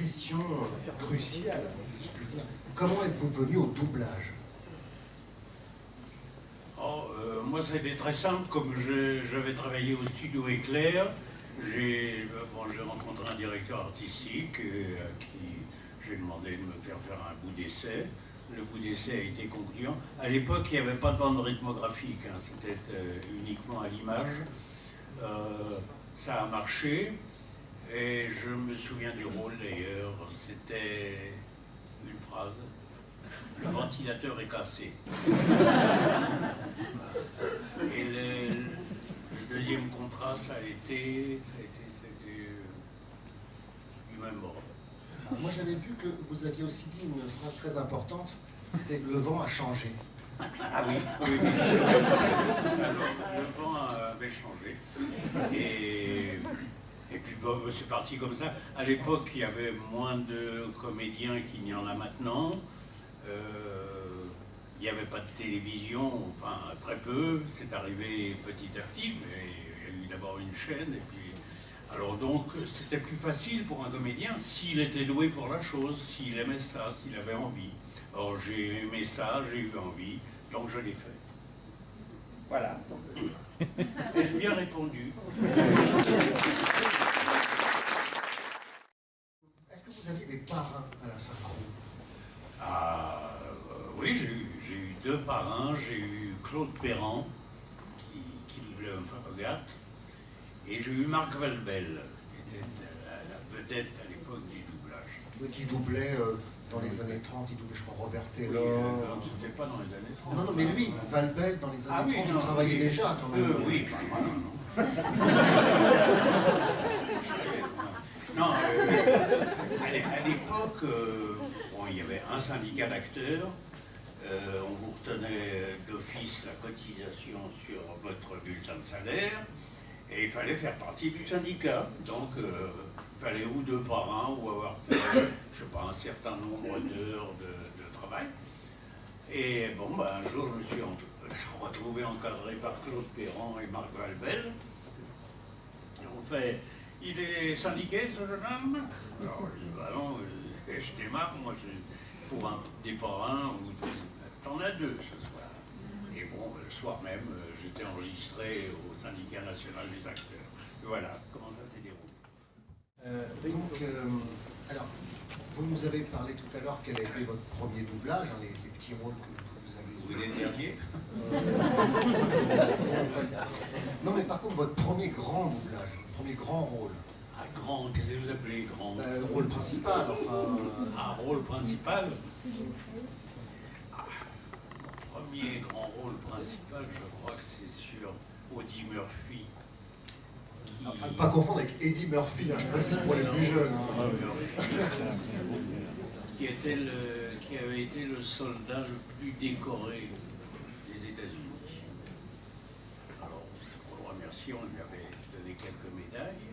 question cruciale, si je puis dire. Comment êtes-vous venu au doublage? Moi, ça a été très simple. Comme j'avais travaillé au studio Éclair, j'ai rencontré un directeur artistique à qui j'ai demandé de me faire un bout d'essai. Le bout d'essai a été concluant. À l'époque, il n'y avait pas de bande rythmographique, hein, c'était uniquement à l'image. Ça a marché, et je me souviens du rôle d'ailleurs, c'était une phrase: le ventilateur est cassé. Et le deuxième contrat, ça a été du même ordre. Moi, j'avais vu que vous aviez aussi dit une phrase très importante, c'était que le vent a changé. Ah oui, oui. Alors, le vent avait changé. Et puis bon, c'est parti comme ça. À l'époque, il y avait moins de comédiens qu'il n'y en a maintenant. Il n'y avait pas de télévision, enfin très peu. C'est arrivé petit à petit, mais il y a eu d'abord une chaîne. Et puis, alors donc, c'était plus facile pour un comédien s'il était doué pour la chose, s'il aimait ça, s'il avait envie. Or, j'ai aimé ça, j'ai eu envie, donc je l'ai fait. Voilà. Ai-je bien répondu? Est-ce que vous aviez des parrains à la synchro? Oui, j'ai eu deux parrains. J'ai eu Claude Perrand, qui doublait un Hogarth, et j'ai eu Marc Valbel, qui était la vedette à l'époque du doublage. Oui, qui doublait dans les années 30, il doublait, je crois, Robert Taylor. Oui, c'était pas dans les années 30. Non, mais lui, Valbel, dans les années 30, il travaillait déjà quand même. Oui, non. Non, à l'époque, il y avait un syndicat d'acteurs. On vous retenait d'office la cotisation sur votre bulletin de salaire, et il fallait faire partie du syndicat. Donc, il fallait ou deux par an, ou avoir fait, je sais pas, un certain nombre d'heures de travail. Et bon, un jour, je me suis retrouvé encadré par Claude Perrand et Marc Valbel. Et on fait: il est syndiqué, ce jeune homme? Alors, je dis: bah non, je démarre, moi, pour des parrains, t'en as deux ce soir. Et bon, le soir même, j'étais enregistré au syndicat national des acteurs. Et voilà comment ça s'est déroulé. Alors, vous nous avez parlé tout à l'heure quel a été votre premier doublage, hein, les petits rôles que vous avez joués. Vous voulez le dernier? Non, mais par contre, votre premier grand doublage, votre premier grand rôle. Ah, grand, qu'est-ce que vous appelez grand? Rôle principal, enfin. Ah, rôle principal? Mon premier grand rôle principal, je crois que c'est sur Audie Murphy. Enfin, pas confondre avec Eddie Murphy, hein, je précise pour les plus jeunes. Qui avait été le soldat le plus décoré des États-Unis. Alors, pour le remercier, on lui avait donné quelques médailles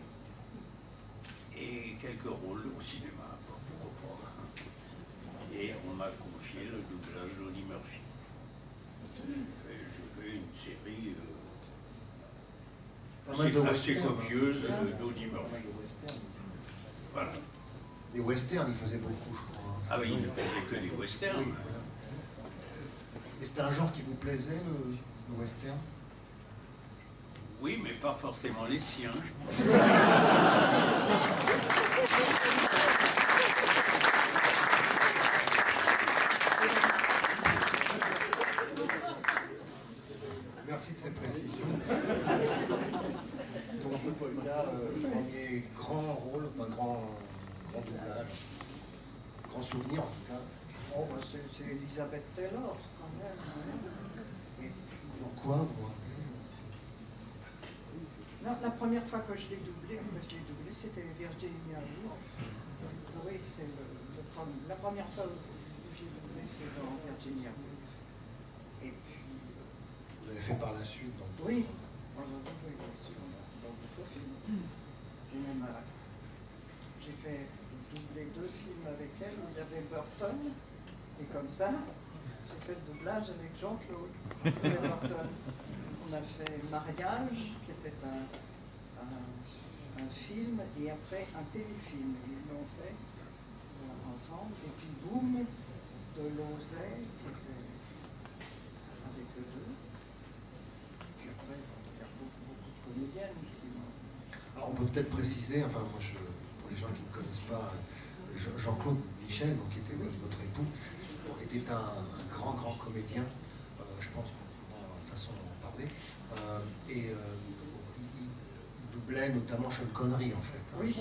et quelques rôles au cinéma, pourquoi pas. Et on m'a confié le doublage d'Audie Murphy. J'ai fait une série assez copieuse d'Audie Murphy. Voilà. Les westerns, il faisait beaucoup, je crois. Ah oui, il ne faisait que des westerns. Oui. Et c'était un genre qui vous plaisait, le western? Oui, mais pas forcément les siens. Merci de ces précisions. Donc là, premier grand rôle, enfin grand doublage, grand souvenir en tout cas. Oh, bah c'est Elizabeth Taylor, quand même. Et pourquoi vous vous rappelez? Non, la première fois que je l'ai doublé, c'était Virginia Woolf. Oui, c'est la première fois où j'ai doublé, c'est dans Virginia Woolf. Et puis... Vous l'avez fait par la suite, donc? Oui, on l'a doublé, bien sûr, dans d'autres films. J'ai fait doubler 2 films avec elle, où il y avait Burton, et comme ça, j'ai fait le doublage avec Jean-Claude Burton. On a fait Mariage, qui était un film, et après un téléfilm. Ils l'ont fait ensemble, et puis boum, de Lozay, qui était avec eux deux. Puis après, il y a beaucoup de comédiennes qui m'ont... Alors, on peut peut-être préciser, enfin moi pour les gens qui ne connaissent pas, Jean-Claude Michel, donc, qui était votre époux, était un grand comédien, je pense pour la façon d'en parler, et il doublait notamment Sean Connery en fait. Oui.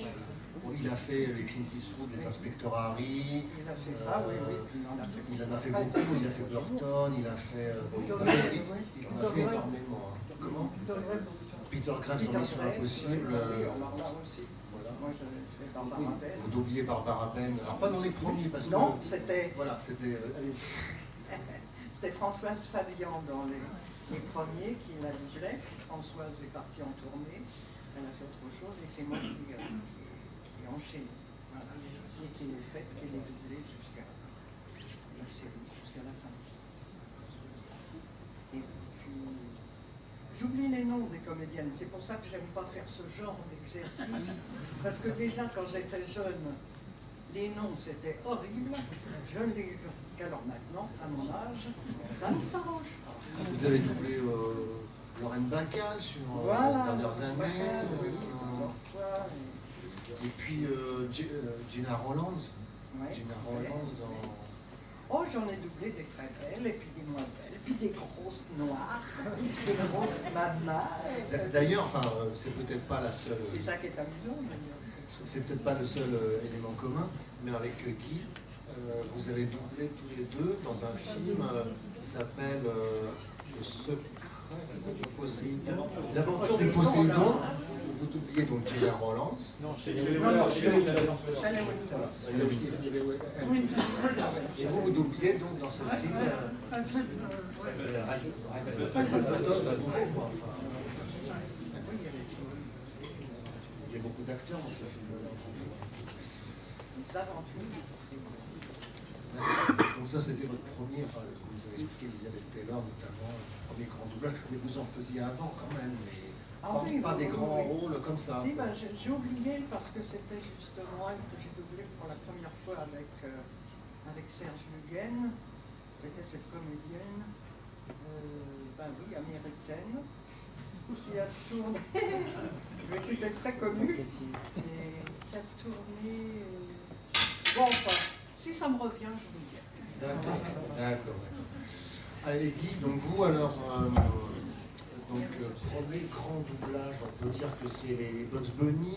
Il a fait les Clint Eastwood, les inspecteurs Harry. Il a fait ça, oui. Puis il en a fait beaucoup, il a fait Burton, il a fait... il en a fait énormément. Hein. Comment Peter Graves dans Mission Impossible. Oui, alors là aussi. Voilà. Moi, j'avais fait Barbara Penn. Vous doubliez Barbara Penn. Alors pas dans les premiers parce que... Non, c'était... Voilà, c'était... C'était Françoise Fabian dans les premiers qui la doublait. Françoise est partie en tournée. Elle a fait autre chose et c'est moi qui enchaîne. Voilà. Et qui est faite, qui est doublée jusqu'à la série, jusqu'à la fin. Et puis, j'oublie les noms des comédiennes. C'est pour ça que j'aime pas faire ce genre d'exercice. Parce que déjà, quand j'étais jeune, les noms c'était horrible. Je ne les... Alors maintenant, à mon âge, ça ne s'arrange pas. Vous avez doublé Lorraine Bacall sur les dernières années. Et puis Gina Rollands. Ouais. Gina Rollands dans... Oh, j'en ai doublé des très belles, et puis des moins belles, puis des grosses noires, des grosses mamas. D'ailleurs, enfin, c'est peut-être pas la seule... C'est ça qui est amusant, d'ailleurs. C'est peut-être pas le seul élément commun, mais avec Guy, vous avez doublé tous les deux dans un film qui s'appelle Le secret de Poséidon. L'aventure des Poséidon. Vous doubliez donc Gina Rollands. Non, c'est Shelley Winters. Et vous doubliez donc dans ce film. Il y a beaucoup d'acteurs dans ce film-là. Les aventures. Donc ça, c'était votre premier, enfin, vous avez expliqué Elizabeth Taylor notamment, le premier grand doublage, mais vous en faisiez avant quand même, mais pas des grands rôles comme ça. Si, ben, j'ai oublié parce que c'était justement elle que j'ai doublé pour la première fois avec Serge Luguen. C'était cette comédienne, ben oui, américaine, qui a tourné, mais qui était très connue, et qui a tourné... Bon, enfin, si ça me revient, je vous le dis. D'accord. Allez Guy, donc vous alors, premier grand doublage, on peut dire que c'est les Bugs Bunny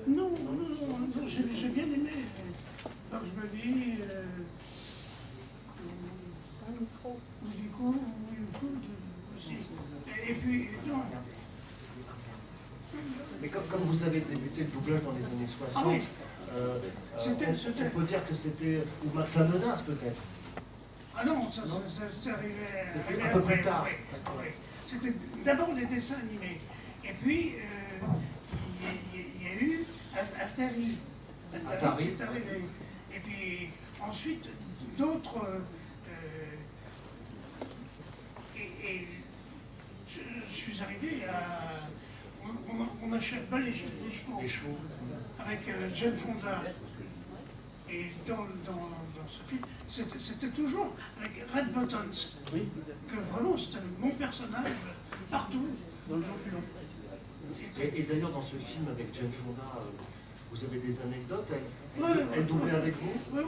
Non, j'ai bien aimé Bugs Bunny, Winnie aussi. Et puis, non. Mais comme vous avez débuté le doublage dans les années 60, Ah oui. on peut dire que c'était, ou Max la Menace peut-être. Ah non, ça arrivait Un peu plus après, tard. oui, oui. C'était d'abord les dessins animés. Et puis, il y a eu Atari. Atari est arrivé. Et puis, ensuite, d'autres... et je suis arrivé à... On achève pas les chevaux. Avec Jane Fonda. Et dans ce film, c'était toujours avec Red Buttons. Oui, que vraiment c'était mon personnage partout. Dans le film. Et d'ailleurs, dans ce film avec Jane Fonda, vous avez des anecdotes? Elle Oui, doublait avec vous? Oui.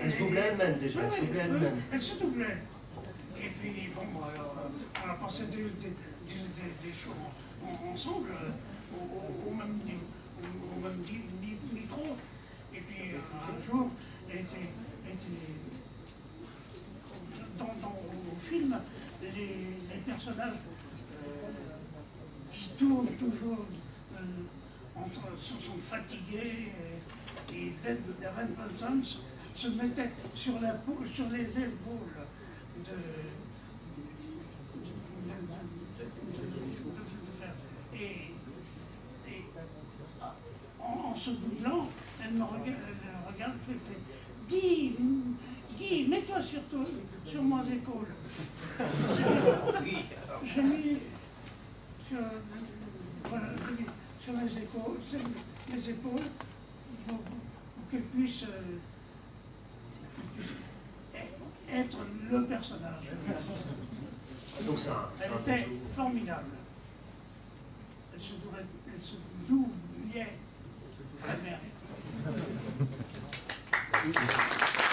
Elle se doublait elle-même déjà, elle se doublait elle-même. Elle se doublait. Et puis, bon, alors, on a passé des shows ensemble, au même micro. Et puis, un jour, elle était au film, les personnages qui tournent toujours sont fatigués et Darren Bolton se mettait sur les épaules et en se doublant, elle me regarde, fait Guy, mets-toi sur mes épaules. J'ai mis sur mes épaules qu'elle puisse être le personnage. Donc c'est Elle un était bijou. formidable. Elle se doubliait très bien. Merci.